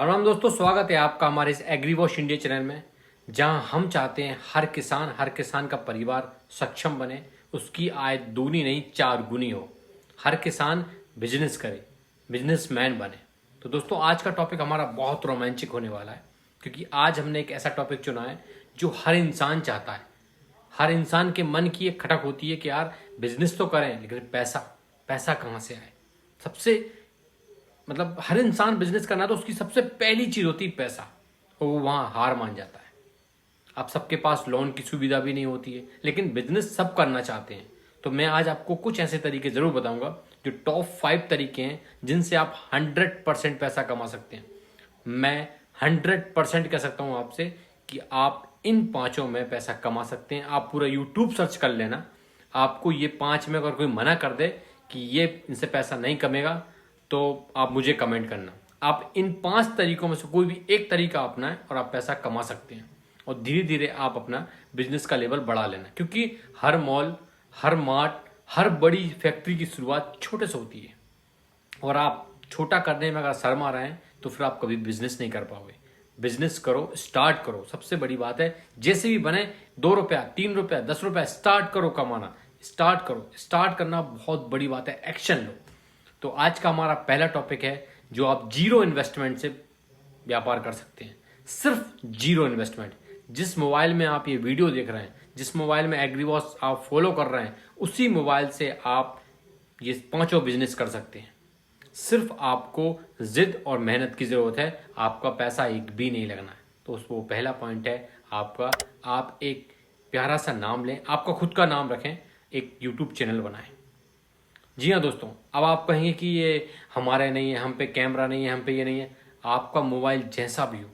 राम दोस्तों, स्वागत है आपका हमारे इस एग्री वॉश इंडिया चैनल में, जहां हम चाहते हैं हर किसान का परिवार सक्षम बने, उसकी आय दूनी नहीं चार गुनी हो, हर किसान बिजनेस करे, बिजनेसमैन बने। तो दोस्तों, आज का टॉपिक हमारा बहुत रोमांचक होने वाला है, क्योंकि आज हमने एक ऐसा टॉपिक चुना है जो हर इंसान चाहता है। हर इंसान के मन की एक खटक होती है कि यार बिजनेस तो करें, लेकिन पैसा पैसा कहाँ से आए। सबसे हर इंसान बिजनेस करना तो उसकी सबसे पहली चीज होती है पैसा, और वो वहां हार मान जाता है। अब सबके पास लोन की सुविधा भी नहीं होती है, लेकिन बिजनेस सब करना चाहते हैं। तो मैं आज आपको कुछ ऐसे तरीके जरूर बताऊंगा जो टॉप 5 तरीके हैं जिनसे आप 100% पैसा कमा सकते हैं। मैं 100% कह सकता हूं आपसे कि आप इन पांचों में पैसा कमा सकते हैं। आप पूरा यूट्यूब सर्च कर लेना, आपको ये 5 में अगर कोई मना कर दे कि ये इनसे पैसा नहीं कमेगा, तो आप मुझे कमेंट करना। आप इन 5 तरीकों में से कोई भी एक तरीका अपनाएं और आप पैसा कमा सकते हैं, और धीरे धीरे आप अपना बिजनेस का लेवल बढ़ा लेना, क्योंकि हर मॉल, हर मार्ट, हर बड़ी फैक्ट्री की शुरुआत छोटे से होती है, और आप छोटा करने में अगर शर्मा रहे हैं तो फिर आप कभी बिजनेस नहीं कर पाओगे। बिजनेस करो, स्टार्ट करो, सबसे बड़ी बात है। जैसे भी बने, 2 रुपया, 3 रुपया, 10 रुपया, स्टार्ट करो कमाना। स्टार्ट करो, स्टार्ट करना बहुत बड़ी बात है। एक्शन लो। तो आज का हमारा पहला टॉपिक है जो आप जीरो इन्वेस्टमेंट से व्यापार कर सकते हैं। सिर्फ जीरो इन्वेस्टमेंट। जिस मोबाइल में आप ये वीडियो देख रहे हैं, जिस मोबाइल में एग्रीवॉश आप फॉलो कर रहे हैं, उसी मोबाइल से आप ये पांचों बिजनेस कर सकते हैं। सिर्फ आपको जिद और मेहनत की जरूरत है, आपका पैसा एक भी नहीं लगना है। तो वो पहला पॉइंट है आपका। आप एक प्यारा सा नाम लें, आपका खुद का नाम रखें, एक यूट्यूब चैनल बनाएं। जी हाँ दोस्तों, अब आप कहेंगे कि ये हमारे नहीं है, हम पे कैमरा नहीं है, हम पे ये नहीं है। आपका मोबाइल जैसा भी हो,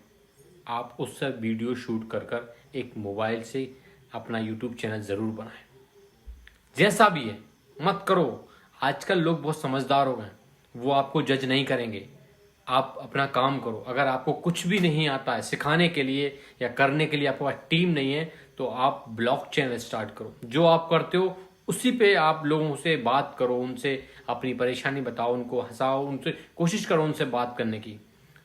आप उससे वीडियो शूट कर कर एक मोबाइल से अपना यूट्यूब चैनल जरूर बनाएं। जैसा भी है, मत करो। आजकल लोग बहुत समझदार हो गए, वो आपको जज नहीं करेंगे। आप अपना काम करो। अगर आपको कुछ भी नहीं आता है सिखाने के लिए या करने के लिए, आपके पास टीम नहीं है, तो आप ब्लॉग चैनल स्टार्ट करो। जो आप करते हो उसी पे आप लोगों से बात करो, उनसे अपनी परेशानी बताओ, उनको हंसाओ, उनसे कोशिश करो उनसे बात करने की।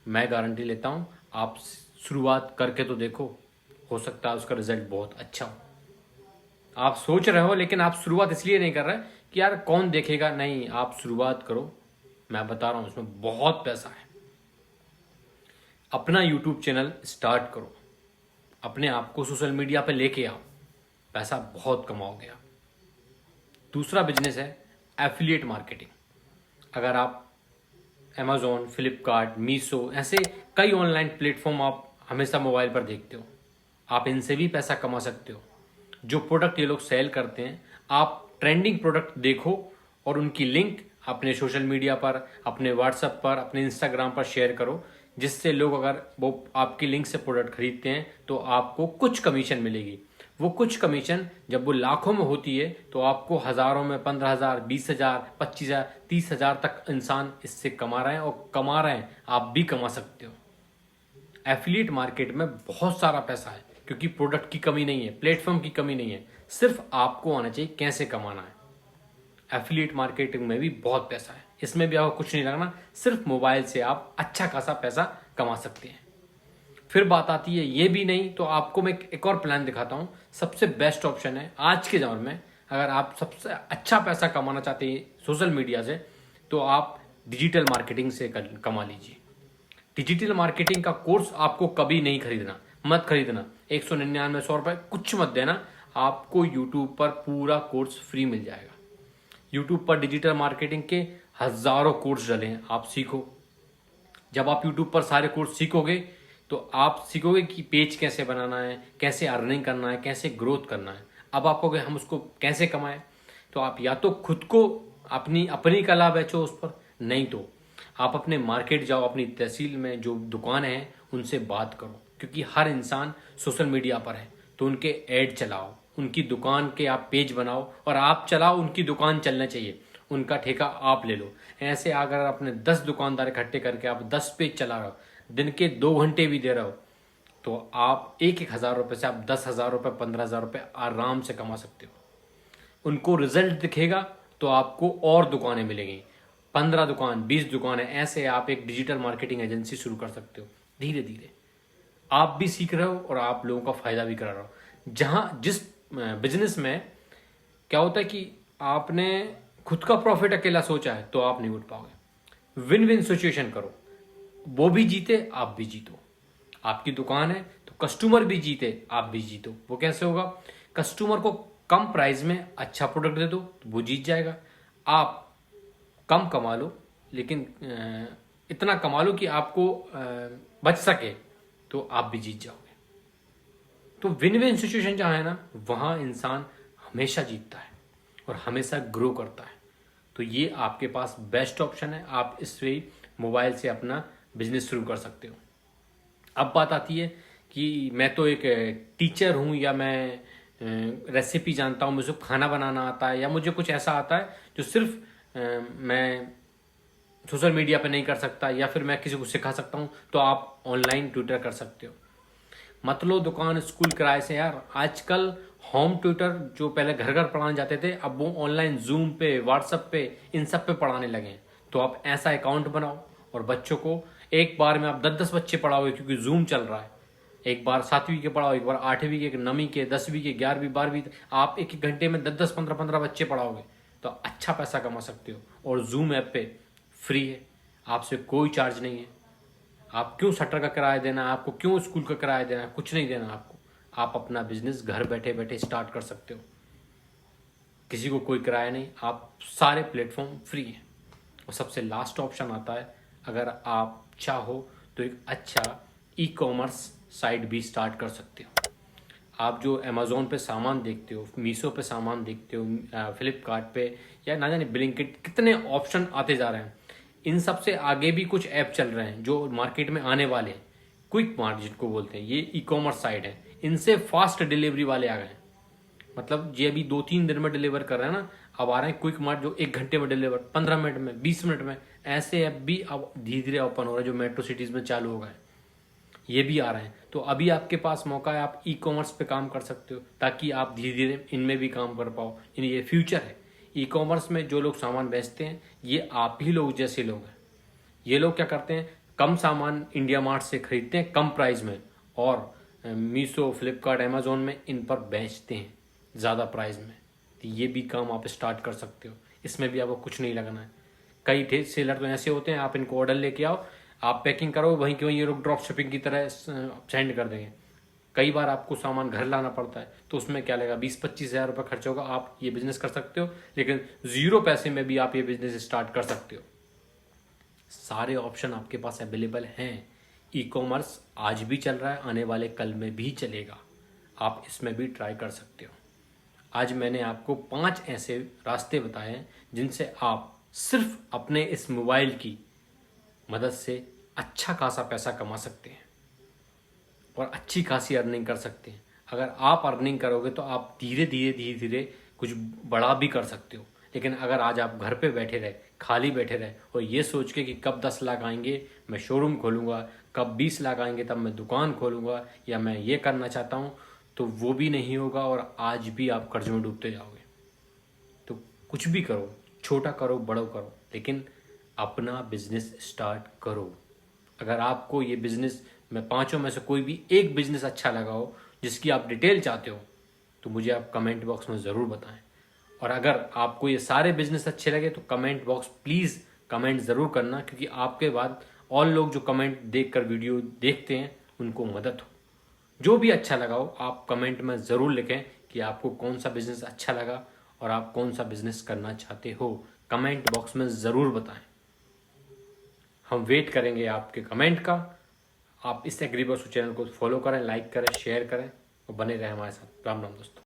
मैं गारंटी लेता हूँ, आप शुरुआत करके तो देखो, हो सकता है उसका रिजल्ट बहुत अच्छा हो। आप सोच रहे हो, लेकिन आप शुरुआत इसलिए नहीं कर रहे कि यार कौन देखेगा। नहीं, आप शुरुआत करो। मैं बता रहा हूं, इसमें बहुत पैसा है। अपना यूट्यूब चैनल स्टार्ट करो, अपने आप को सोशल मीडिया पे लेके आओ, पैसा बहुत कमाओगे आप। दूसरा बिजनेस है एफिलिएट मार्केटिंग। अगर आप अमेजोन, फ्लिपकार्ट, मीशो, ऐसे कई ऑनलाइन प्लेटफॉर्म आप हमेशा मोबाइल पर देखते हो, आप इनसे भी पैसा कमा सकते हो। जो प्रोडक्ट ये लोग सेल करते हैं, आप ट्रेंडिंग प्रोडक्ट देखो और उनकी लिंक अपने सोशल मीडिया पर, अपने व्हाट्सएप पर, अपने इंस्टाग्राम पर शेयर करो, जिससे लोग अगर वो आपकी लिंक से प्रोडक्ट खरीदते हैं तो आपको कुछ कमीशन मिलेगी। वो कुछ कमीशन जब वो लाखों में होती है तो आपको हजारों में, 15,000, 20,000, 25,000, 30,000 तक इंसान इससे कमा रहे हैं, और कमा रहे हैं, आप भी कमा सकते हो। एफिलिएट मार्केट में बहुत सारा पैसा है, क्योंकि प्रोडक्ट की कमी नहीं है, प्लेटफॉर्म की कमी नहीं है, सिर्फ आपको आना चाहिए कैसे कमाना है। एफिलिएट मार्केटिंग में भी बहुत पैसा है, इसमें भी आपको कुछ नहीं लगना, सिर्फ मोबाइल से आप अच्छा खासा पैसा कमा सकते हैं। फिर बात आती है, ये भी नहीं तो आपको मैं एक और प्लान दिखाता हूं। सबसे बेस्ट ऑप्शन है आज के दौर में, अगर आप सबसे अच्छा पैसा कमाना चाहते हैं सोशल मीडिया से, तो आप डिजिटल मार्केटिंग से कमा लीजिए। डिजिटल मार्केटिंग का कोर्स आपको कभी नहीं खरीदना, मत खरीदना। 199, 100 रुपए कुछ मत देना, आपको यूट्यूब पर पूरा कोर्स फ्री मिल जाएगा। यूट्यूब पर डिजिटल मार्केटिंग के हजारों कोर्स डले हैं, आप सीखो। जब आप यूट्यूब पर सारे कोर्स सीखोगे तो आप सीखोगे कि पेज कैसे बनाना है, कैसे अर्निंग करना है, कैसे ग्रोथ करना है। अब आप कहोगे हम उसको कैसे कमाएं, तो आप या तो खुद को अपनी अपनी कला बेचो उस पर, नहीं तो आप अपने मार्केट जाओ, अपनी तहसील में जो दुकान है उनसे बात करो, क्योंकि हर इंसान सोशल मीडिया पर है, तो उनके ऐड चलाओ, उनकी दुकान के आप पेज बनाओ और आप चलाओ, उनकी दुकान चलना चाहिए, उनका ठेका आप ले लो। ऐसे अगर अपने 10 दुकानदार इकट्ठे करके आप 10 पेज चला रहे हो, दिन के 2 घंटे भी दे रहे हो, तो आप 1,000 रुपए से आप 10,000 रुपए, 15,000 रुपए आराम से कमा सकते हो। उनको रिजल्ट दिखेगा तो आपको और दुकानें मिलेंगी, 15 दुकान, 20 दुकान है, ऐसे आप एक डिजिटल मार्केटिंग एजेंसी शुरू कर सकते हो। धीरे धीरे आप भी सीख रहे हो और आप लोगों का फायदा भी करा रहे हो। जहां जिस बिजनेस में क्या होता है कि आपने खुद का प्रॉफिट अकेला सोचा है तो आप नहीं उठ पाओगे। विन विन सिचुएशन करो, वो भी जीते आप भी जीतो। आपकी दुकान है तो कस्टमर भी जीते आप भी जीतो। वो कैसे होगा? कस्टमर को कम प्राइस में अच्छा प्रोडक्ट दे दो तो वो जीत जाएगा। आप कम कमा लो लेकिन इतना कमा लो कि आपको बच सके तो आप भी जीत जाओगे। तो विन विन सिचुएशन जहां है ना, वहां इंसान हमेशा जीतता है और हमेशा ग्रो करता है। तो ये आपके पास बेस्ट ऑप्शन है। आप इससे मोबाइल से अपना बिजनेस शुरू कर सकते हो। अब बात आती है कि मैं तो एक टीचर हूं या मैं रेसिपी जानता हूं, मुझे खाना बनाना आता है या मुझे कुछ ऐसा आता है जो सिर्फ मैं सोशल मीडिया पे नहीं कर सकता या फिर मैं किसी को सिखा सकता हूं, तो आप ऑनलाइन ट्यूटर कर सकते हो। मतलब दुकान स्कूल किराए से यार। आजकल होम ट्यूटर जो पहले घर घर पढ़ाने जाते थे, अब वो ऑनलाइन जूम पे, व्हाट्सएप पे, इन सब पे पढ़ाने लगे हैं। तो आप ऐसा अकाउंट बनाओ और बच्चों को एक बार में आप 10-10 बच्चे पढ़ाओगे, क्योंकि जूम चल रहा है। एक बार 7वीं के पढ़ाओ, एक बार 8वीं के, 9वीं के, 10वीं के, 11वीं, 12वीं, आप एक एक घंटे में 10-10, 15-15 बच्चे पढ़ाओगे तो अच्छा पैसा कमा सकते हो। और जूम ऐप पे फ्री है, आपसे कोई चार्ज नहीं है। आप क्यों शटर का किराया देना है, आपको क्यों स्कूल का किराया देना है, कुछ नहीं देना आपको। आप अपना बिजनेस घर बैठे बैठे स्टार्ट कर सकते हो, किसी को कोई किराया नहीं, आप सारे प्लेटफॉर्म फ्री हैं। और सबसे लास्ट ऑप्शन आता है, अगर आप चाहो तो एक अच्छा ई कॉमर्स साइट भी स्टार्ट कर सकते हो। आप जो अमेजोन पे सामान देखते हो, मीशो पे सामान देखते हो, फ्लिपकार्ट पे या ना जाने ब्लिंकिट, कितने ऑप्शन आते जा रहे हैं। इन सब से आगे भी कुछ ऐप चल रहे हैं जो मार्केट में आने वाले हैं। क्विक मार्ट जिनको बोलते हैं, ये ई कॉमर्स साइट है। इनसे फास्ट डिलीवरी वाले आ गए हैं। मतलब ये अभी 2-3 दिन में डिलीवर कर रहे हैं ना, अब आ रहे हैं क्विक मार्ट जो 1 घंटे में डिलीवर, 15 मिनट में, 20 मिनट में। ऐसे ऐप भी अब धीरे धीरे ओपन हो रहे हैं जो मेट्रो सिटीज में चालू हो गए, ये भी आ रहे हैं। तो अभी आपके पास मौका है, आप ई कॉमर्स पे काम कर सकते हो ताकि आप धीरे धीरे इनमें भी काम कर पाओ। ये फ्यूचर है। ई कॉमर्स में जो लोग सामान बेचते हैं ये आप ही लोग जैसे लोग हैं। ये लोग क्या करते हैं, कम सामान इंडिया मार्ट से खरीदते हैं कम प्राइस में और मीशो, फ्लिपकार्ट, अमेजोन में इन पर बेचते हैं ज़्यादा प्राइस में। तो ये भी काम आप स्टार्ट कर सकते हो, इसमें भी आपको कुछ नहीं लगना है। कई सेलर तो ऐसे होते हैं, आप इनको ऑर्डर लेके आओ, आप पैकिंग करो, वहीं के वहीं ये लोग ड्रॉप शिपिंग की तरह सेंड कर देंगे। कई बार आपको सामान घर लाना पड़ता है तो उसमें क्या लगेगा, 20-25 हज़ार रुपये खर्च होगा। आप ये बिजनेस कर सकते हो, लेकिन 0 पैसे में भी आप ये बिजनेस स्टार्ट कर सकते हो। सारे ऑप्शन आपके पास अवेलेबल हैं। ई कॉमर्स आज भी चल रहा है, आने वाले कल में भी चलेगा। आप इसमें भी ट्राई कर सकते हो। आज मैंने आपको 5 ऐसे रास्ते बताए हैं जिनसे आप सिर्फ अपने इस मोबाइल की मदद से अच्छा खासा पैसा कमा सकते हैं और अच्छी खासी अर्निंग कर सकते हैं। अगर आप अर्निंग करोगे तो आप धीरे धीरे कुछ बड़ा भी कर सकते हो। लेकिन अगर आज आप घर पे बैठे रहे, खाली बैठे रहे और ये सोच के कि कब 10 लाख आएंगे मैं शोरूम खोलूंगा, कब 20 लाख आएंगे तब मैं दुकान खोलूंगा, या मैं ये करना चाहता हूँ, तो वो भी नहीं होगा और आज भी आप कर्ज में डूबते जाओगे। तो कुछ भी करो, छोटा करो, बड़ा करो, लेकिन अपना बिजनेस स्टार्ट करो। अगर आपको ये बिजनेस में 5 में से कोई भी एक बिजनेस अच्छा लगा हो जिसकी आप डिटेल चाहते हो तो मुझे आप कमेंट बॉक्स में ज़रूर बताएं। और अगर आपको ये सारे बिजनेस अच्छे लगे तो कमेंट बॉक्स प्लीज़ कमेंट ज़रूर करना, क्योंकि आपके बाद और लोग जो कमेंट देखकर वीडियो देखते हैं उनको मदद हो। जो भी अच्छा लगा हो आप कमेंट में ज़रूर लिखें कि आपको कौन सा बिजनेस अच्छा लगा और आप कौन सा बिजनेस करना चाहते हो। कमेंट बॉक्स में ज़रूर बताएं, हम वेट करेंगे आपके कमेंट का। आप इस एग्रीबॉस चैनल को फॉलो करें, लाइक करें, शेयर करें और बने रहें हमारे साथ। राम राम दोस्तों।